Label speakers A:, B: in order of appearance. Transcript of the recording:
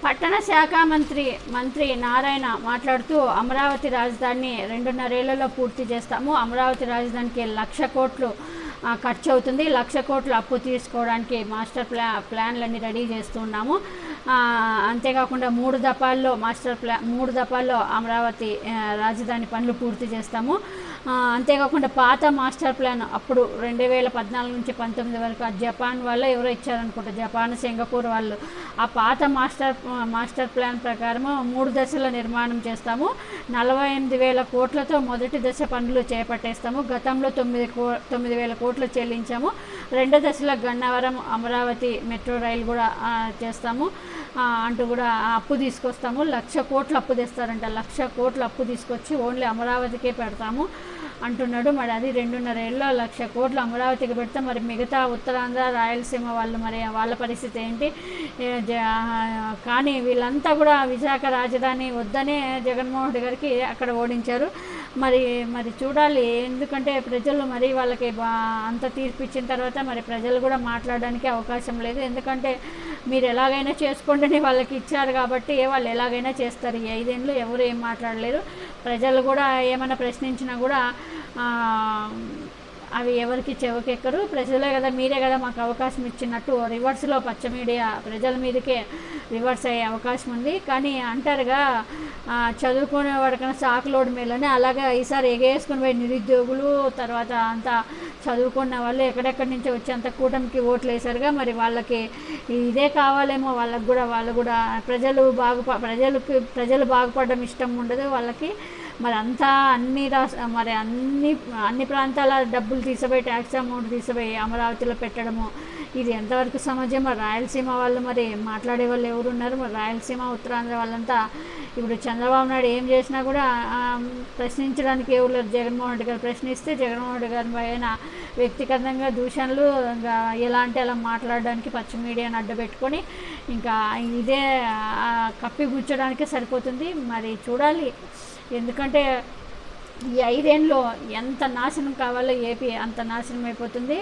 A: పట్టణ శాఖ మంత్రి నారాయణ మాట్లాడుతూ అమరావతి రాజధానిని 2.5 ఏళ్లలో పూర్తి చేస్తాము. అమరావతి రాజధానికి 1,00,000 కోట్లు ఖర్చు అవుతుంది. 1,00,000 కోట్లు అప్పు తీసుకోవడానికి మాస్టర్ ప్లాన్లన్నీ రెడీ చేస్తున్నాము. అంతేకాకుండా 3 దఫాల్లో అమరావతి రాజధాని పనులు పూర్తి చేస్తాము. అంతేకాకుండా పాత మాస్టర్ ప్లాన్ అప్పుడు 2014 నుంచి 19 వరకు జపాన్ వాళ్ళు ఎవరో ఇచ్చారనుకుంటా, జపాన్ సింగపూర్ వాళ్ళు. ఆ పాత మాస్టర్ ప్లాన్ ప్రకారం 3 దశల నిర్మాణం చేస్తాము. 48,000 కోట్లతో మొదటి దశ పనులు చేపట్టేస్తాము. గతంలో 9,000 కోట్లు చెల్లించాము. 2వ దశలో గన్నవరం అమరావతి మెట్రో రైలు కూడా చేస్తాము అంటూ కూడా అప్పు తీసుకొస్తాము. 1,00,000 కోట్లు అప్పు తెస్తారంట. 1,00,000 కోట్లు అప్పు తీసుకొచ్చి ఓన్లీ అమరావతికే పెడతాము అంటున్నాడు. మరి అది 2.5 ఏళ్ళలో 1,00,000 కోట్లు అమరావతికి పెడితే మరి మిగతా ఉత్తరాంధ్ర రాయలసీమ వాళ్ళు మరి వాళ్ళ పరిస్థితి ఏంటి? కానీ వీళ్ళంతా కూడా విశాఖ రాజధాని వద్దనే జగన్మోహన్ రెడ్డి గారికి అక్కడ ఓడించారు. మరి చూడాలి. ఎందుకంటే ప్రజలు మరి వాళ్ళకి అంత తీర్పు ఇచ్చిన తర్వాత మరి ప్రజలు కూడా మాట్లాడడానికి అవకాశం లేదు. ఎందుకంటే మీరు ఎలాగైనా చేసుకోండి వాళ్ళకి ఇచ్చారు కాబట్టి వాళ్ళు ఎలాగైనా చేస్తారు. ఈ 5 ఏళ్ళు ఎవరు ఏం మాట్లాడలేరు. ప్రజలు కూడా ఏమైనా ప్రశ్నించినా కూడా అవి ఎవరికి చెవికెక్కరు. ప్రజలే కదా, మీరే కదా మాకు అవకాశం ఇచ్చినట్టు రివర్స్లో పచ్చ మీడియా ప్రజల మీదకే రివర్స్ అయ్యే అవకాశం ఉంది. కానీ అంటారుగా చదువుకునే వాడికన్నా చాకులోడు మేలని, అలాగే ఈసారి ఎగేసుకుని పోయి నిరుద్యోగులు తర్వాత అంతా చదువుకున్న వాళ్ళు ఎక్కడెక్కడి నుంచి వచ్చి అంత కూటమికి ఓట్లు వేశారుగా. మరి వాళ్ళకి ఇదే కావాలేమో. వాళ్ళు కూడా ప్రజలు బాగుపడడం ఇష్టం ఉండదు వాళ్ళకి. మరి అంతా అన్ని ప్రాంతాల డబ్బులు తీసిపోయి ట్యాక్స్ అమౌంట్ తీసిపోయి అమరావతిలో పెట్టడము ఇది ఎంతవరకు సమాజం? మరి రాయలసీమ వాళ్ళు మరి మాట్లాడే వాళ్ళు ఎవరు ఉన్నారు? మరి రాయలసీమ ఉత్తరాంధ్ర వాళ్ళంతా ఇప్పుడు చంద్రబాబు నాయుడు ఏం చేసినా కూడా ప్రశ్నించడానికి ఎవరు? జగన్మోహన్ రెడ్డి గారు ప్రశ్నిస్తే జగన్మోహన్ రెడ్డి గారి పైన వ్యక్తిగతంగా దూషణలు ఎలా అంటే అలా మాట్లాడడానికి పచ్చ మీడియాను అడ్డుపెట్టుకొని ఇంకా ఇదే కప్పిపుచ్చడానికే సరిపోతుంది. మరి చూడాలి. ఎందుకంటే ఈ 5 ఏళ్ళలో ఎంత నాశనం కావాలో ఏపీ అంత నాశనం అయిపోతుంది.